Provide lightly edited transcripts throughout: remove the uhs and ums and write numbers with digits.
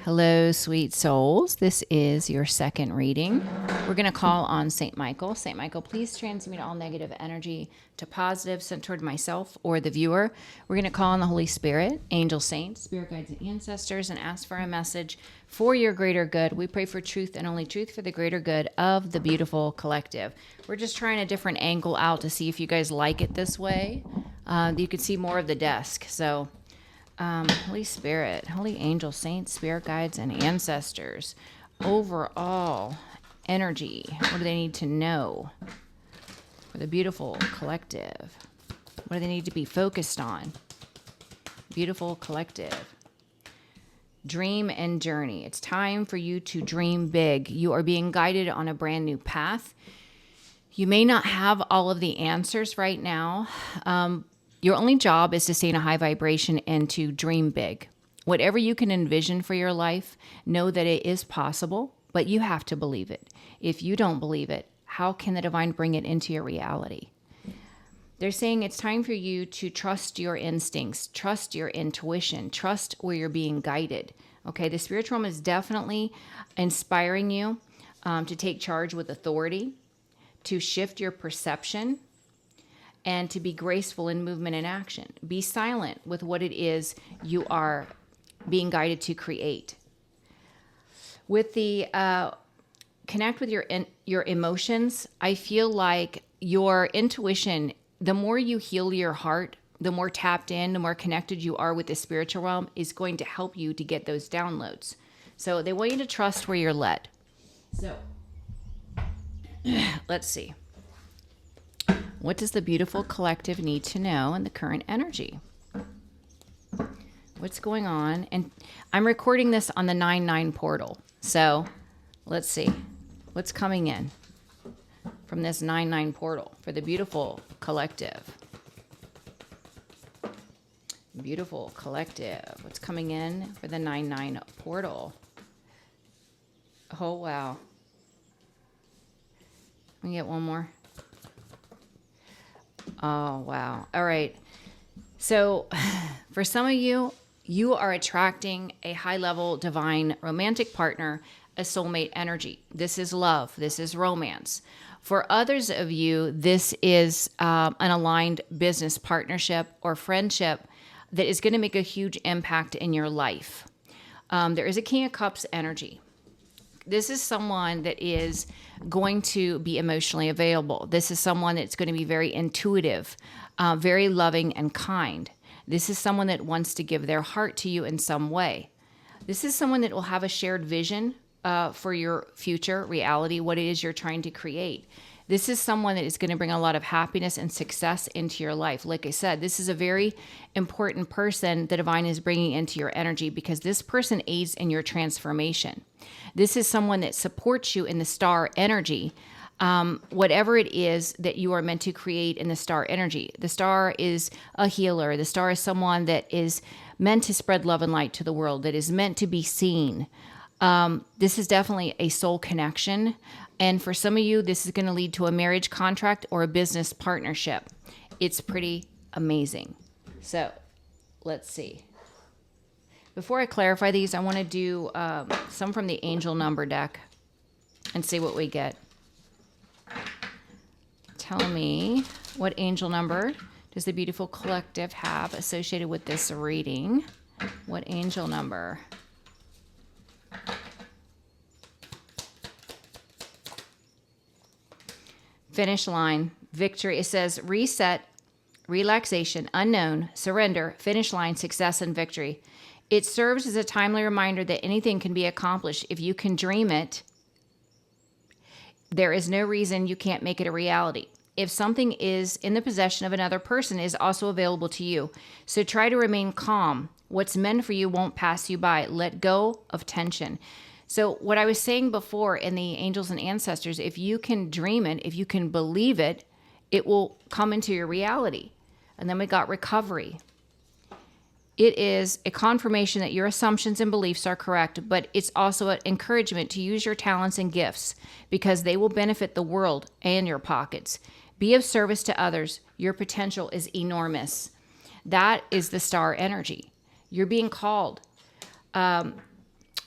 Hello, sweet souls. This is your second reading. We're going to call on St. Michael. St. Michael, please transmute all negative energy to positive, sent toward myself or the viewer. We're going to call on the Holy Spirit, angel saints, spirit guides, and ancestors, and ask for a message for your greater good. We pray for truth and only truth for the greater good of the beautiful collective. We're just trying a different angle out to see if you guys like it this way. You can see more of the desk. So Holy Spirit, holy angel, saints, spirit guides, and ancestors, overall energy. What do they need to know for the beautiful collective? What do they need to be focused on? Beautiful collective. Dream and journey. It's time for you to dream big. You are being guided on a brand new path. You may not have all of the answers right now. Your only job is to stay in a high vibration and to dream big. Whatever you can envision for your life, know that it is possible, but you have to believe it. If you don't believe it, how can the divine bring it into your reality? They're saying it's time for you to trust your instincts, trust your intuition, trust where you're being guided. Okay, the spiritual realm is definitely inspiring you to take charge with authority, to shift your perception, and to be graceful in movement and action. Be silent with what it is you are being guided to create. With the connect with your emotions, I feel like your intuition, the more you heal your heart, the more tapped in, the more connected you are with the spiritual realm, is going to help you to get those downloads. So they want you to trust where you're led. So let's see. What does the beautiful collective need to know in the current energy? What's going on? And I'm recording this on the 9/9 portal. So let's see what's coming in from this 9/9 portal for the beautiful collective. Beautiful collective. What's coming in for the 9/9 portal? Oh, wow. Let me get one more. Oh, wow. All right. So for some of you, you are attracting a high-level divine romantic partner, a soulmate energy. This is love. This is romance. For others of you, this is an aligned business partnership or friendship that is going to make a huge impact in your life. There is a King of Cups energy. This is someone that is going to be emotionally available. This is someone that's going to be very intuitive, very loving and kind. This is someone that wants to give their heart to you in some way. This is someone that will have a shared vision for your future reality, what it is you're trying to create. This is someone that is going to bring a lot of happiness and success into your life. Like I said, this is a very important person the divine is bringing into your energy because this person aids in your transformation. This is someone that supports you in the star energy, whatever it is that you are meant to create in the star energy. The star is a healer. The star is someone that is meant to spread love and light to the world, that is meant to be seen. This is definitely a soul connection. And for some of you, this is going to lead to a marriage contract or a business partnership. It's pretty amazing. So let's see. Before I clarify these, I want to do some from the angel number deck and see what we get. Tell me, what angel number does the beautiful collective have associated with this reading? What angel number? Finish line, victory. It says reset, relaxation, unknown, surrender, finish line, success, and victory. It serves as a timely reminder that anything can be accomplished if you can dream it. There is no reason you can't make it a reality. If something is in the possession of another person, it is also available to you. So try to remain calm. What's meant for you won't pass you by. Let go of tension. So what I was saying before in the angels and ancestors, if you can dream it, if you can believe it, it will come into your reality. And then we got recovery. It is a confirmation that your assumptions and beliefs are correct, but it's also an encouragement to use your talents and gifts because they will benefit the world and your pockets. Be of service to others. Your potential is enormous. That is the star energy. You're being called.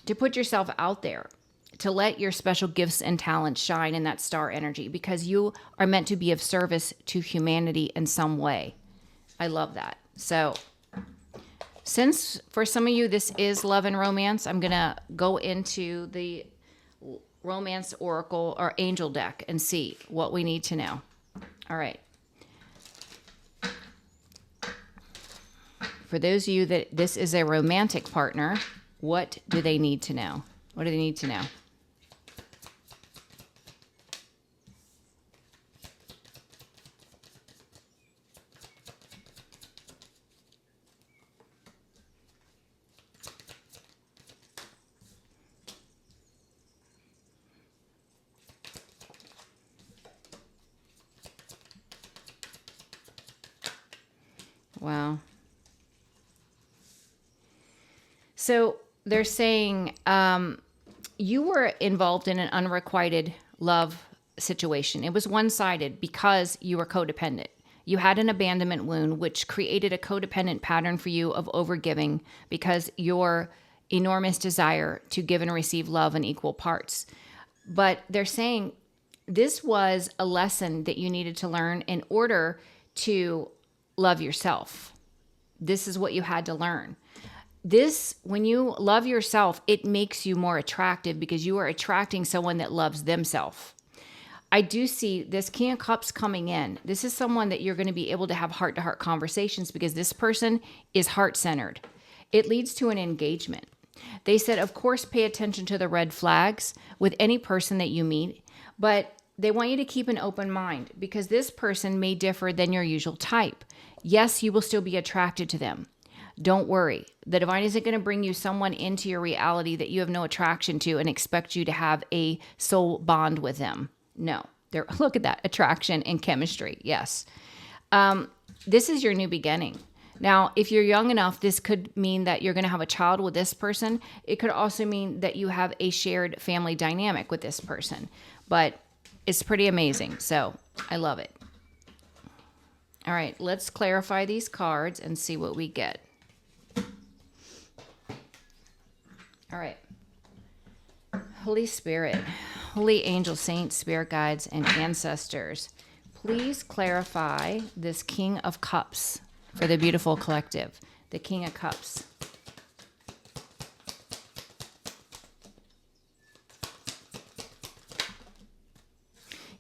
to put yourself out there, to let your special gifts and talents shine in that star energy, because you are meant to be of service to humanity in some way. I love that. So since for some of you this is love and romance, I'm going to go into the romance oracle or angel deck and see what we need to know. All right. For those of you that this is a romantic partner, what do they need to know? What do they need to know? Wow. So they're saying you were involved in an unrequited love situation. It was one-sided because you were codependent. You had an abandonment wound, which created a codependent pattern for you of overgiving because your enormous desire to give and receive love in equal parts. But they're saying this was a lesson that you needed to learn in order to love yourself. This is what you had to learn. This, when you love yourself, it makes you more attractive because you are attracting someone that loves themselves. I do see this King of Cups coming in. This is someone that you're going to be able to have heart-to-heart conversations because this person is heart-centered. It leads to an engagement. They said, of course, pay attention to the red flags with any person that you meet, but they want you to keep an open mind because this person may differ than your usual type. Yes, you will still be attracted to them. Don't worry. The divine isn't going to bring you someone into your reality that you have no attraction to and expect you to have a soul bond with them. No. Look at that. Attraction and chemistry. Yes. This is your new beginning. Now, if you're young enough, this could mean that you're going to have a child with this person. It could also mean that you have a shared family dynamic with this person. But it's pretty amazing. So I love it. All right. Let's clarify these cards and see what we get. All right. Holy Spirit, holy angel, saints, spirit guides, and ancestors, please clarify this King of Cups for the beautiful collective, the King of Cups.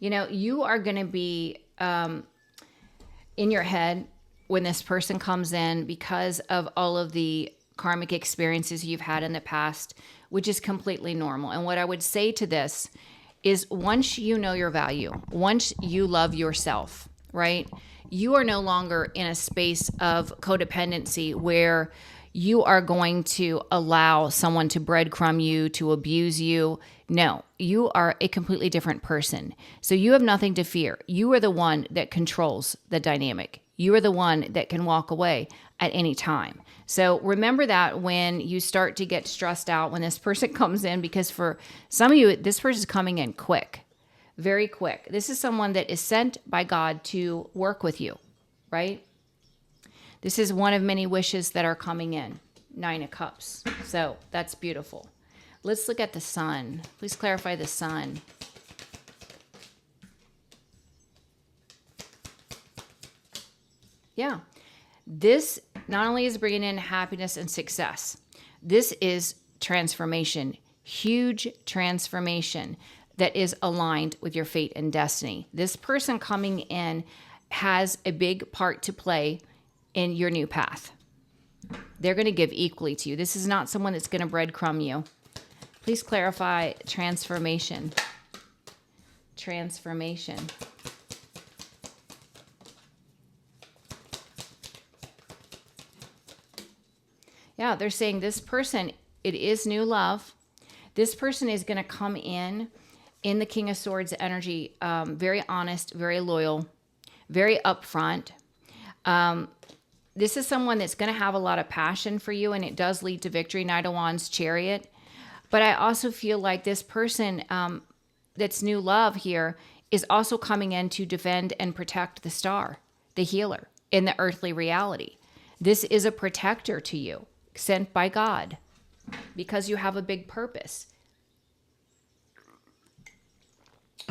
You know, you are going to be in your head when this person comes in because of all of the karmic experiences you've had in the past, which is completely normal. And what I would say to this is once you know your value, once you love yourself, right? You are no longer in a space of codependency where you are going to allow someone to breadcrumb you, to abuse you. No, you are a completely different person. So you have nothing to fear. You are the one that controls the dynamic. You are the one that can walk away at any time. So remember that when you start to get stressed out when this person comes in, because for some of you, this person is coming in quick, very quick. This is someone that is sent by God to work with you, right? This is one of many wishes that are coming in. 9 of Cups. So that's beautiful. Let's look at the sun. Please clarify the sun. Yeah. This not only is bringing in happiness and success, this is transformation, huge transformation that is aligned with your fate and destiny. This person coming in has a big part to play in your new path. They're going to give equally to you. This is not someone that's going to breadcrumb you. Please clarify transformation. Transformation. Yeah, they're saying this person, it is new love. This person is going to come in the King of Swords energy, very honest, very loyal, very upfront. This is someone that's going to have a lot of passion for you, and it does lead to victory. Knight of Wands, Chariot. But I also feel like this person that's new love here is also coming in to defend and protect the star, the healer, in the earthly reality. This is a protector to you, sent by God. because you have a big purpose.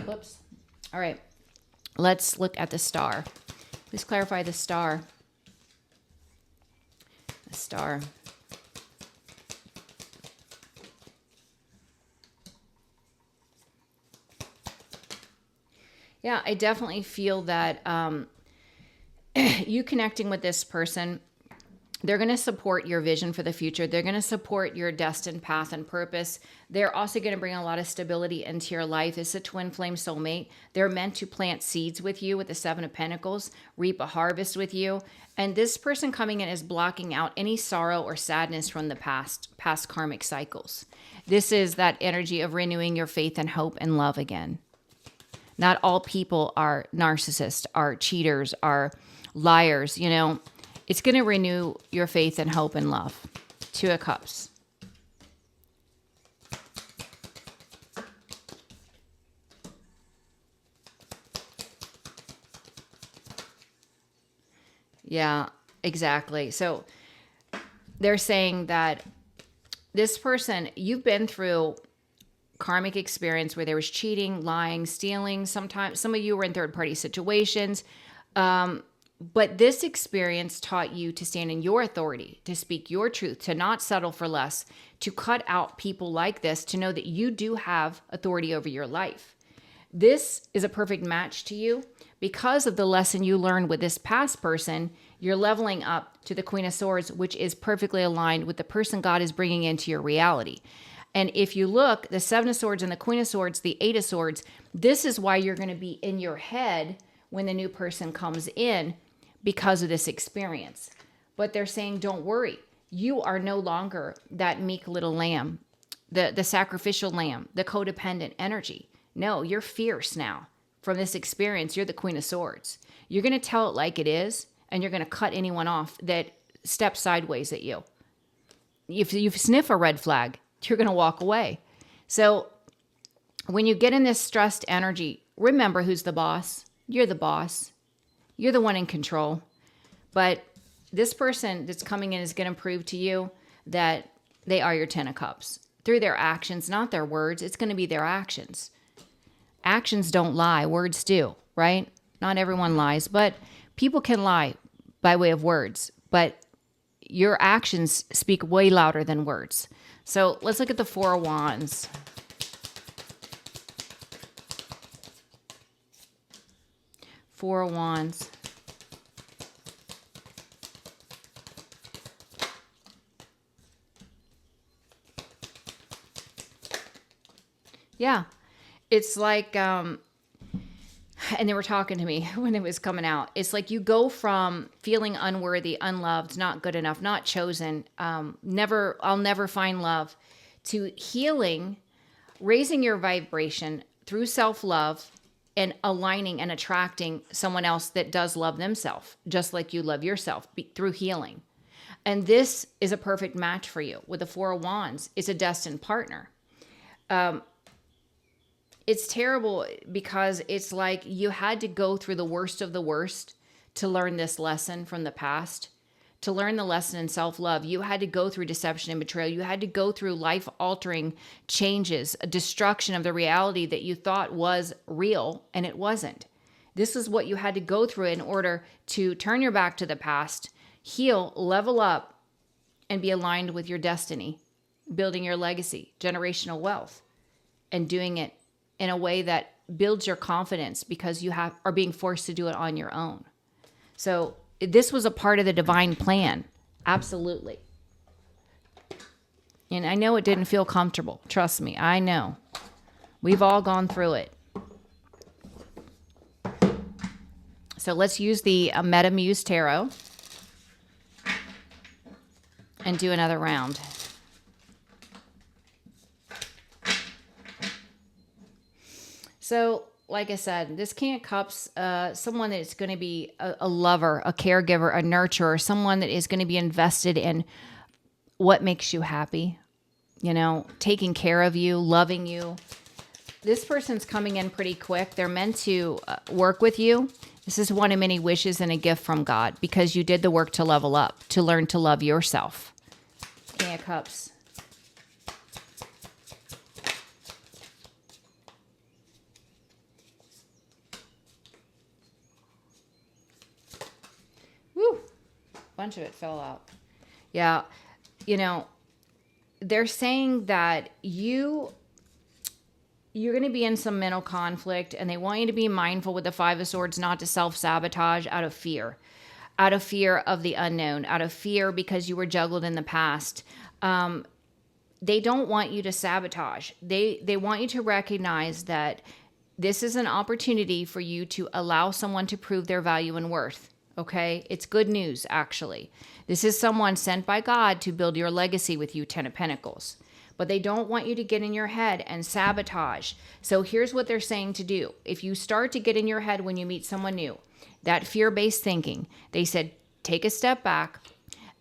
Whoops. All right. Let's look at the star. Please clarify the star. The star. Yeah, I definitely feel that you connecting with this person, they're going to support your vision for the future. They're going to support your destined path and purpose. They're also going to bring a lot of stability into your life. It's a twin flame soulmate. They're meant to plant seeds with you with the Seven of Pentacles, reap a harvest with you. And this person coming in is blocking out any sorrow or sadness from the past karmic cycles. This is that energy of renewing your faith and hope and love again. Not all people are narcissists, are cheaters, are liars. You know, it's going to renew your faith and hope and love. Two of Cups. Yeah, exactly. So they're saying that this person, you've been through karmic experience where there was cheating, lying, stealing. Sometimes some of you were in third-party situations. But this experience taught you to stand in your authority, to speak your truth, to not settle for less, to cut out people like this, to know that you do have authority over your life. This is a perfect match to you because of the lesson you learned with this past person. You're leveling up to the Queen of Swords, which is perfectly aligned with the person God is bringing into your reality. And if you look, the Seven of Swords and the Queen of Swords, the Eight of Swords, this is why you're going to be in your head when the new person comes in because of this experience. But they're saying, don't worry. You are no longer that meek little lamb, the sacrificial lamb, the codependent energy. No, you're fierce now. From this experience, you're the Queen of Swords. You're going to tell it like it is, and you're going to cut anyone off that steps sideways at you. If you sniff a red flag, you're going to walk away. So when you get in this stressed energy, remember who's the boss. You're the boss. You're the one in control. But this person that's coming in is going to prove to you that they are your Ten of Cups. Through their actions, not their words. It's going to be their actions. Actions don't lie. Words do, right? Not everyone lies, but people can lie by way of words. But your actions speak way louder than words. So let's look at the Four of Wands. Four of Wands. Yeah. It's like, and they were talking to me when it was coming out. It's like you go from feeling unworthy, unloved, not good enough, not chosen, I'll never find love, to healing, raising your vibration through self-love and aligning and attracting someone else that does love themselves, just like you love yourself through healing. And this is a perfect match for you. With the Four of Wands, it's a destined partner. It's terrible because it's like you had to go through the worst of the worst to learn this lesson from the past, to learn the lesson in self-love. You had to go through deception and betrayal. You had to go through life-altering changes, a destruction of the reality that you thought was real, and it wasn't. This is what you had to go through in order to turn your back to the past, heal, level up, and be aligned with your destiny, building your legacy, generational wealth, and doing it in a way that builds your confidence because you are being forced to do it on your own. So this was a part of the divine plan. Absolutely. And I know it didn't feel comfortable. Trust me, I know. We've all gone through it. So let's use the Meta Muse Tarot and do another round. So, like I said, this King of Cups, someone that is going to be a lover, a caregiver, a nurturer, someone that is going to be invested in what makes you happy, you know, taking care of you, loving you. This person's coming in pretty quick. They're meant to work with you. This is one of many wishes and a gift from God because you did the work to level up, to learn to love yourself. King of Cups. bunch of it fell out. Yeah. You know, they're saying that you're going to be in some mental conflict, and they want you to be mindful with the Five of Swords not to self-sabotage out of fear of the unknown, out of fear because you were juggled in the past. They don't want you to sabotage. They want you to recognize that this is an opportunity for you to allow someone to prove their value and worth. Okay? It's good news, actually. This is someone sent by God to build your legacy with you, Ten of Pentacles. But they don't want you to get in your head and sabotage. So here's what they're saying to do. If you start to get in your head when you meet someone new, that fear-based thinking, they said, take a step back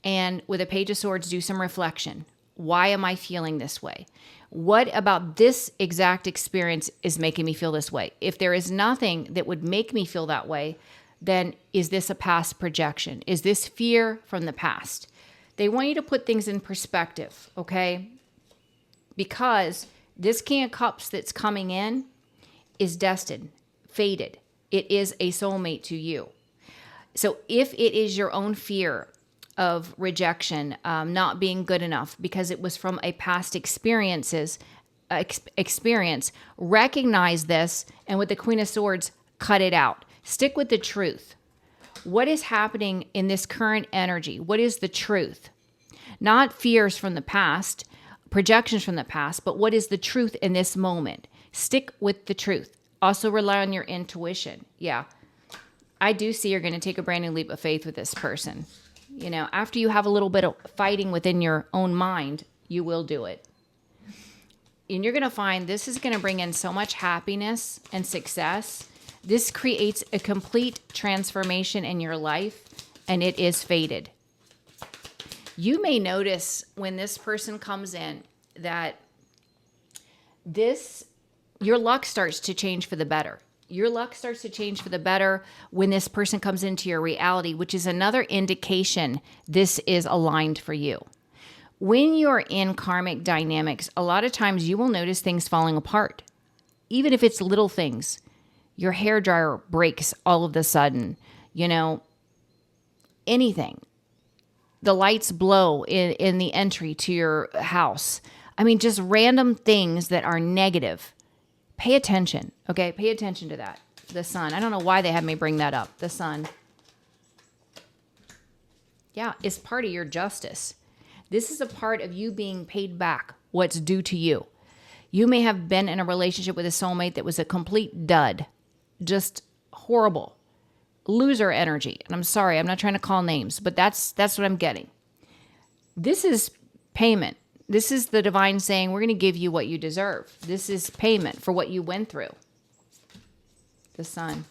and with a Page of Swords, do some reflection. Why am I feeling this way? What about this exact experience is making me feel this way? If there is nothing that would make me feel that way, then is this a past projection? Is this fear from the past? They want you to put things in perspective, okay? Because this King of Cups that's coming in is destined, fated. It is a soulmate to you. So if it is your own fear of rejection, not being good enough because it was from a past experience, recognize this, and with the Queen of Swords, cut it out. Stick with the truth. What is happening in this current energy? What is the truth? Not fears from the past, projections from the past, but what is the truth in this moment? Stick with the truth. Also rely on your intuition. Yeah. I do see you're going to take a brand new leap of faith with this person. You know, after you have a little bit of fighting within your own mind, you will do it. And you're going to find this is going to bring in so much happiness and success. This creates a complete transformation in your life, and it is fated. You may notice when this person comes in that your luck starts to change for the better. Your luck starts to change for the better when this person comes into your reality, which is another indication this is aligned for you. When you're in karmic dynamics, a lot of times you will notice things falling apart. Even if it's little things. Your hairdryer breaks all of a sudden, you know, anything. The lights blow in the entry to your house. I mean, just random things that are negative. Pay attention, okay? Pay attention to that. The sun. I don't know why they had me bring that up. The sun. Yeah, it's part of your justice. This is a part of you being paid back what's due to you. You may have been in a relationship with a soulmate that was a complete dud. Just horrible. Loser energy. And I'm sorry, I'm not trying to call names, but that's what I'm getting. This is payment. This is the divine saying, we're going to give you what you deserve. This is payment for what you went through. The sun.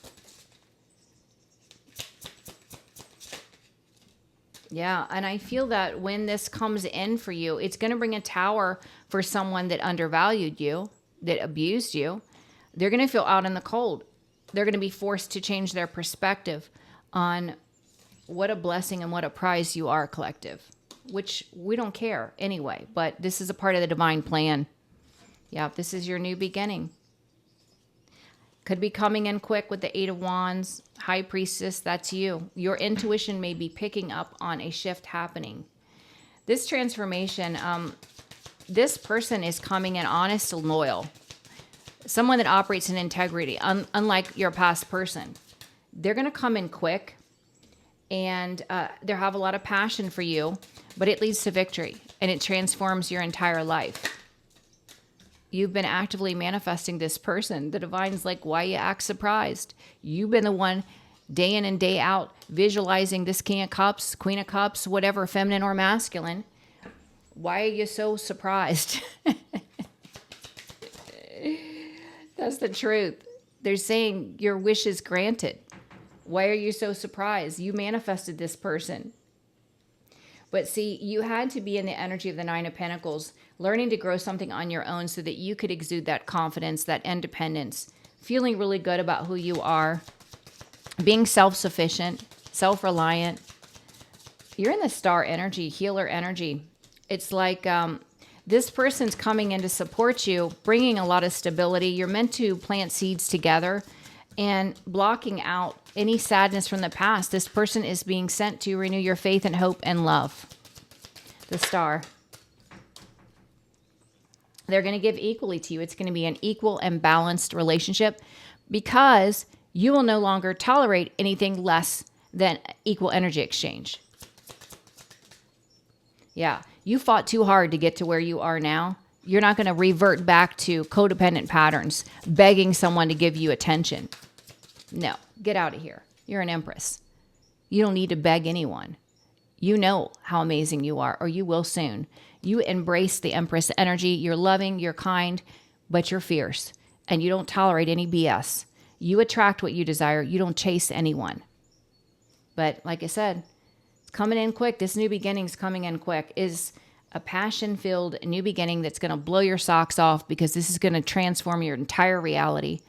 Yeah, and I feel that when this comes in for you, it's going to bring a tower for someone that undervalued you, that abused you. They're going to feel out in the cold. They're going to be forced to change their perspective on what a blessing and what a prize you are, collective. Which we don't care anyway, but this is a part of the divine plan. Yeah, this is your new beginning. Could be coming in quick with the Eight of Wands, High Priestess, that's you. Your intuition may be picking up on a shift happening. This transformation, this person is coming in honest and loyal. Someone that operates in integrity, unlike your past person. They're going to come in quick, and they have a lot of passion for you, but it leads to victory, and it transforms your entire life. You've been actively manifesting this person. The divine's like, why you act surprised? You've been the one day in and day out visualizing this King of Cups, Queen of Cups, whatever, feminine or masculine. Why are you so surprised? That's the truth. They're saying your wish is granted. Why are you so surprised? You manifested this person. But see, you had to be in the energy of the Nine of Pentacles, learning to grow something on your own so that you could exude that confidence, that independence, feeling really good about who you are, being self-sufficient, self-reliant. You're in the star energy, healer energy. It's like this person's coming in to support you, bringing a lot of stability. You're meant to plant seeds together, and blocking out any sadness from the past. This person is being sent to renew your faith and hope and love. The Star. They're going to give equally to you. It's going to be an equal and balanced relationship because you will no longer tolerate anything less than equal energy exchange. Yeah, you fought too hard to get to where you are now. You're not going to revert back to codependent patterns, begging someone to give you attention. No, get out of here. You're an empress. You don't need to beg anyone. You know how amazing you are, or you will soon. You embrace the empress energy. You're loving, you're kind, but you're fierce, and you don't tolerate any BS. You attract what you desire. You don't chase anyone. But like I said, it's coming in quick. This new beginning's coming in quick. Is a passion-filled new beginning that's going to blow your socks off, because this is going to transform your entire reality.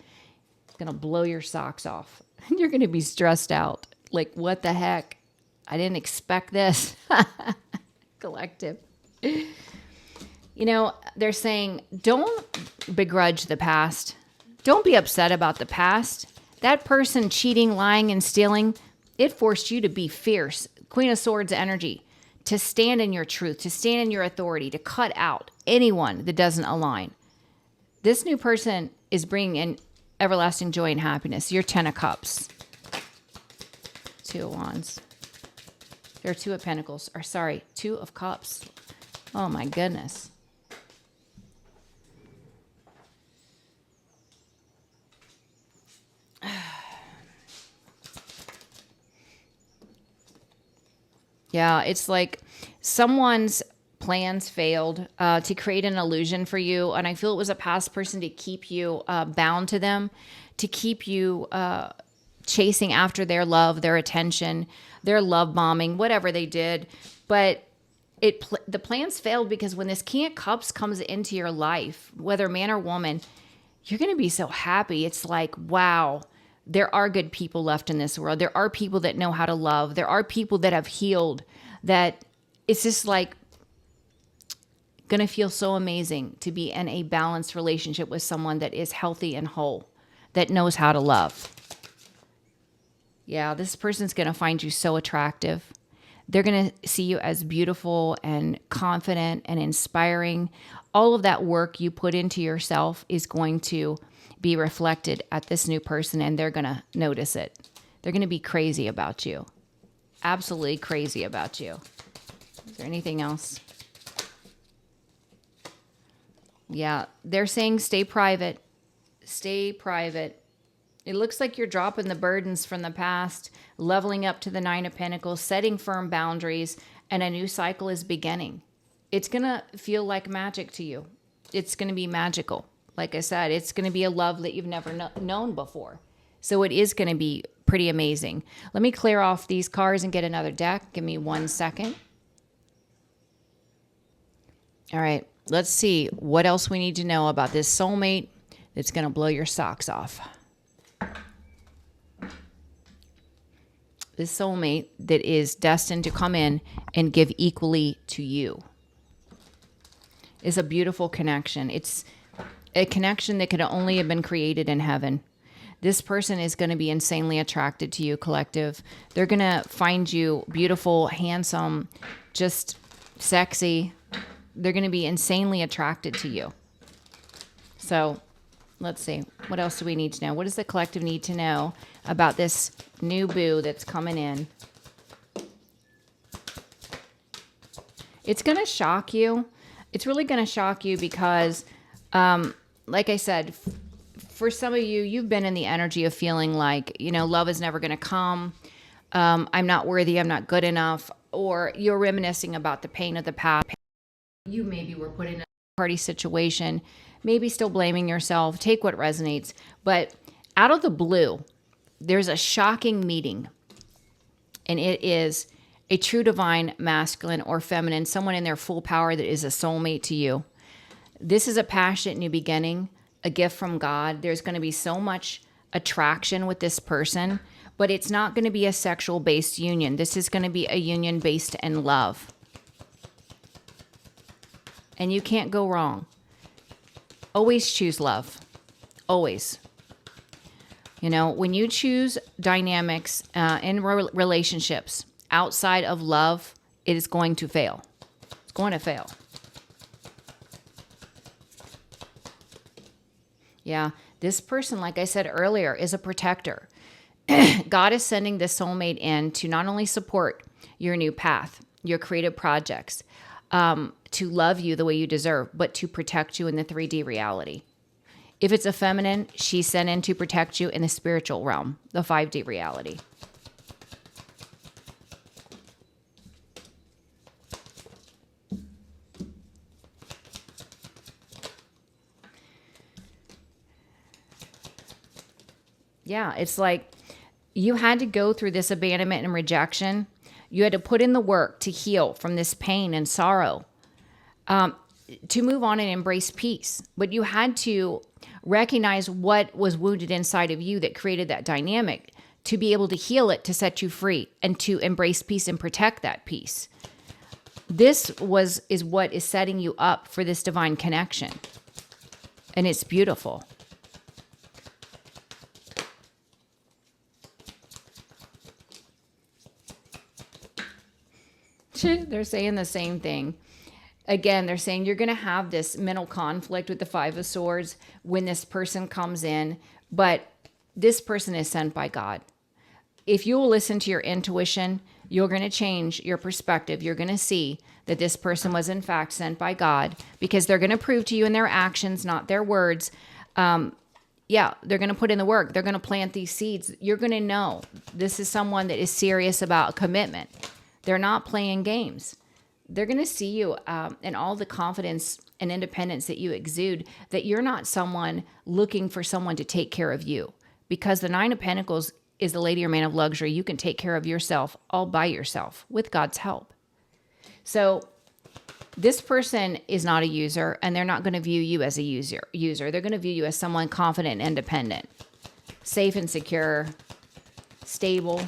It's going to blow your socks off. You're going to be stressed out. Like, what the heck? I didn't expect this. Collective. You know, they're saying, don't begrudge the past. Don't be upset about the past. That person cheating, lying, and stealing, it forced you to be fierce. Queen of Swords energy. To stand in your truth, to stand in your authority, to cut out anyone that doesn't align. This new person is bringing in everlasting joy and happiness. Your 10 of Cups. 2 of Wands. There are 2 of Pentacles. Or sorry, 2 of Cups. Oh my goodness. Yeah, it's like someone's plans failed to create an illusion for you. And I feel it was a past person to keep you bound to them, to keep you chasing after their love, their attention, their love bombing, whatever they did. But the plans failed because when this King of Cups comes into your life, whether man or woman, you're going to be so happy. It's like, wow. There are good people left in this world. There are people that know how to love. There are people that have healed, that it's just like going to feel so amazing to be in a balanced relationship with someone that is healthy and whole, that knows how to love. Yeah, this person's going to find you so attractive. They're going to see you as beautiful and confident and inspiring. All of that work you put into yourself is going to be reflected at this new person, and they're going to notice it. They're going to be crazy about you. Absolutely crazy about you. Is there anything else? Yeah, they're saying stay private. Stay private. It looks like you're dropping the burdens from the past, leveling up to the 9 of Pentacles, setting firm boundaries, and a new cycle is beginning. It's going to feel like magic to you. It's going to be magical. Like I said, it's going to be a love that you've never known before. So it is going to be pretty amazing. Let me clear off these cards and get another deck. Give me 1 second. All right, let's see what else we need to know about this soulmate that's going to blow your socks off. This soulmate that is destined to come in and give equally to you is a beautiful connection. It's a connection that could only have been created in heaven. This person is going to be insanely attracted to you, collective. They're going to find you beautiful, handsome, just sexy. They're going to be insanely attracted to you. So let's see. What else do we need to know? What does the collective need to know about this new boo that's coming in? It's going to shock you. It's really going to shock you because like I said, for some of you, you've been in the energy of feeling like, you know, love is never going to come. I'm not worthy. I'm not good enough. Or you're reminiscing about the pain of the past. You maybe were put in a party situation, maybe still blaming yourself. Take what resonates. But out of the blue, there's a shocking meeting. And it is a true divine masculine or feminine, someone in their full power that is a soulmate to you. This is a passionate new beginning, a gift from God. There's going to be so much attraction with this person, but it's not going to be a sexual-based union. This is going to be a union based in love. And you can't go wrong. Always choose love. Always. You know, when you choose dynamics in relationships outside of love, it is going to fail. It's going to fail. Yeah, this person, like I said earlier, is a protector. God is sending this soulmate in to not only support your new path, your creative projects, to love you the way you deserve, but to protect you in the 3D reality. If it's a feminine, she's sent in to protect you in the spiritual realm, the 5D reality. Yeah, it's like you had to go through this abandonment and rejection. You had to put in the work to heal from this pain and sorrow, to move on and embrace peace. But you had to recognize what was wounded inside of you that created that dynamic, to be able to heal it, to set you free, and to embrace peace and protect that peace. This is what is setting you up for this divine connection. And it's beautiful. They're saying the same thing. Again, they're saying you're going to have this mental conflict with the Five of Swords when this person comes in, but this person is sent by God. If you will listen to your intuition, you're going to change your perspective. You're going to see that this person was in fact sent by God, because they're going to prove to you in their actions, not their words. They're going to put in the work. They're going to plant these seeds. You're going to know this is someone that is serious about commitment. They're not playing games. They're going to see you in all the confidence and independence that you exude, that you're not someone looking for someone to take care of you, because the Nine of Pentacles is the lady or man of luxury. You can take care of yourself all by yourself with God's help. So this person is not a user, and they're not going to view you as a user. They're going to view you as someone confident and independent, safe and secure, stable.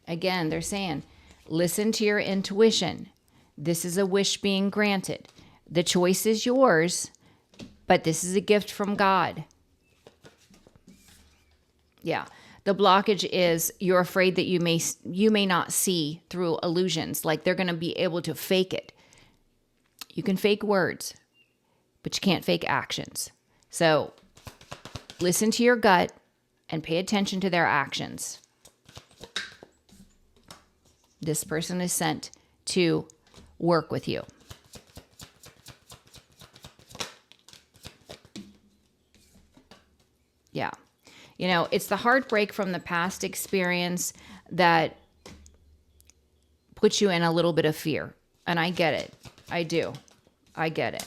Again, they're saying, listen to your intuition. This is a wish being granted. The choice is yours, but this is a gift from God. Yeah. The blockage is you're afraid that you may not see through illusions. Like they're going to be able to fake it. You can fake words, but you can't fake actions. So listen to your gut and pay attention to their actions. This person is sent to work with you. Yeah. You know, it's the heartbreak from the past experience that puts you in a little bit of fear. And I get it. I do. I get it.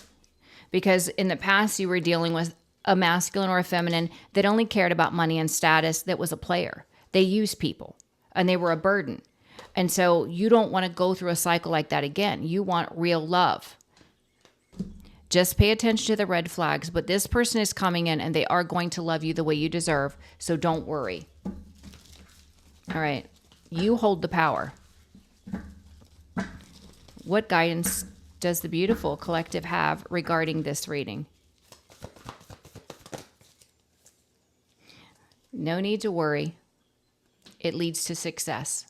Because in the past, you were dealing with a masculine or a feminine that only cared about money and status, that was a player. They used people and they were a burden. And so you don't want to go through a cycle like that again. You want real love. Just pay attention to the red flags. But this person is coming in and they are going to love you the way you deserve. So don't worry. All right. You hold the power. What guidance does the beautiful collective have regarding this reading? No need to worry. It leads to success.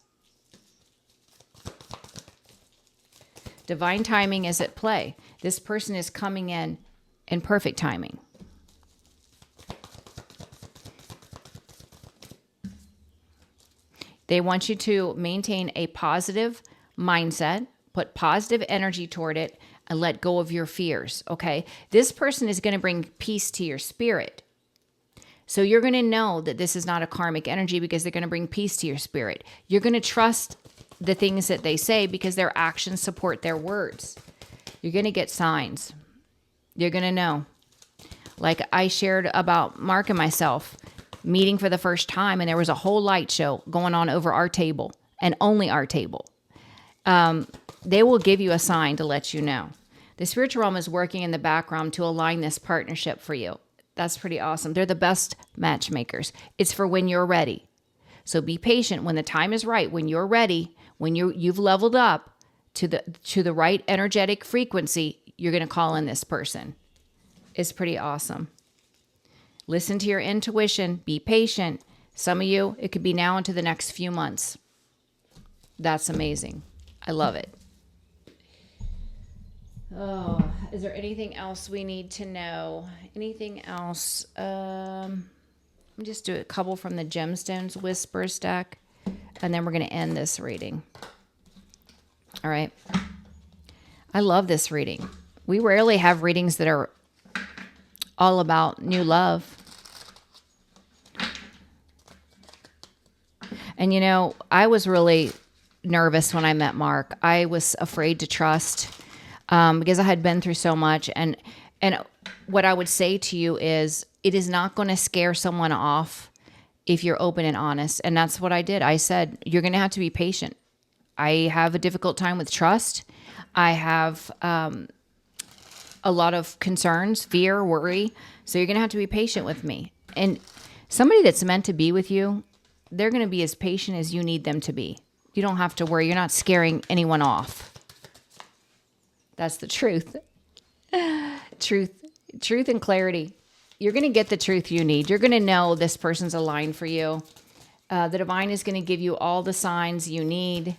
Divine timing is at play. This person is coming in perfect timing. They want you to maintain a positive mindset, put positive energy toward it, and let go of your fears, okay? This person is going to bring peace to your spirit. So you're going to know that this is not a karmic energy because they're going to bring peace to your spirit. You're going to trust the things that they say because their actions support their words. You're going to get signs. You're going to know. Like I shared about Mark and myself meeting for the first time, and there was a whole light show going on over our table, and only our table. They will give you a sign to let you know. The spiritual realm is working in the background to align this partnership for you. That's pretty awesome. They're the best matchmakers. It's for when you're ready. So be patient. When the time is right, when you're ready, when you've leveled up to the right energetic frequency, you're going to call in this person. It's pretty awesome. Listen to your intuition. Be patient. Some of you, it could be now into the next few months. That's amazing. I love it. Oh, is there anything else we need to know? Anything else? Let me just do a couple from the Gemstones Whispers deck, and then we're going to end this reading. All right. I love this reading. We rarely have readings that are all about new love. And you know, I was really nervous when I met Mark. I was afraid to trust because I had been through so much. And what I would say to you is, it is not going to scare someone off if you're open and honest. And that's what I did. I said, you're going to have to be patient. I have a difficult time with trust. I have a lot of concerns, fear, worry. So you're going to have to be patient with me. And somebody that's meant to be with you, they're going to be as patient as you need them to be. You don't have to worry. You're not scaring anyone off. That's the truth. Truth and clarity. You're going to get the truth you need. You're going to know this person's aligned for you. The divine is going to give you all the signs you need.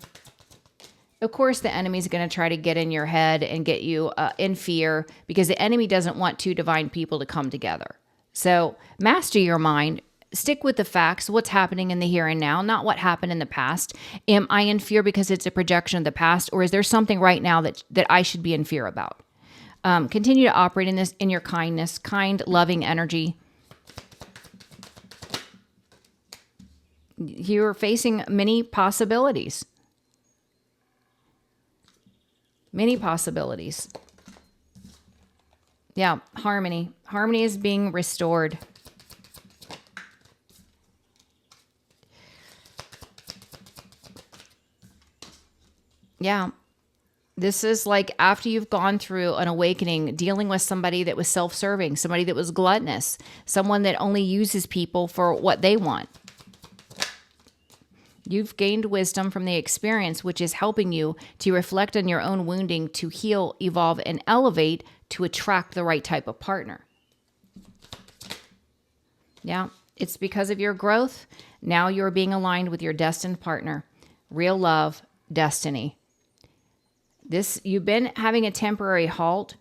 Of course, the enemy is going to try to get in your head and get you in fear, because the enemy doesn't want two divine people to come together. So master your mind. Stick with the facts, what's happening in the here and now, not what happened in the past. Am I in fear because it's a projection of the past, or is there something right now that I should be in fear about? Continue to operate in your kindness, kind, loving energy. You're facing many possibilities. Many possibilities. Yeah, harmony. Harmony is being restored. Yeah. This is like after you've gone through an awakening, dealing with somebody that was self-serving, somebody that was gluttonous, someone that only uses people for what they want. You've gained wisdom from the experience, which is helping you to reflect on your own wounding, to heal, evolve, and elevate to attract the right type of partner. Yeah, it's because of your growth. Now you're being aligned with your destined partner. Real love, destiny. You've been having a temporary halt,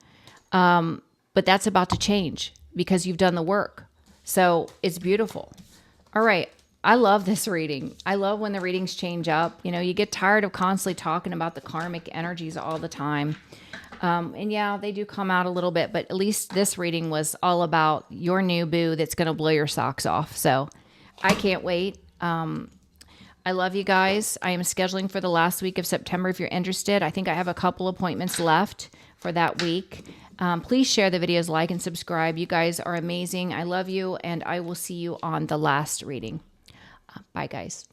but that's about to change because you've done the work. So it's beautiful. All right. I love this reading. I love when the readings change up. You know, you get tired of constantly talking about the karmic energies all the time. And yeah, they do come out a little bit, but at least this reading was all about your new boo that's going to blow your socks off. So I can't wait. I love you guys. I am scheduling for the last week of September if you're interested. I think I have a couple appointments left for that week. Please share the videos, like, and subscribe. You guys are amazing. I love you, and I will see you on the last reading. Bye, guys.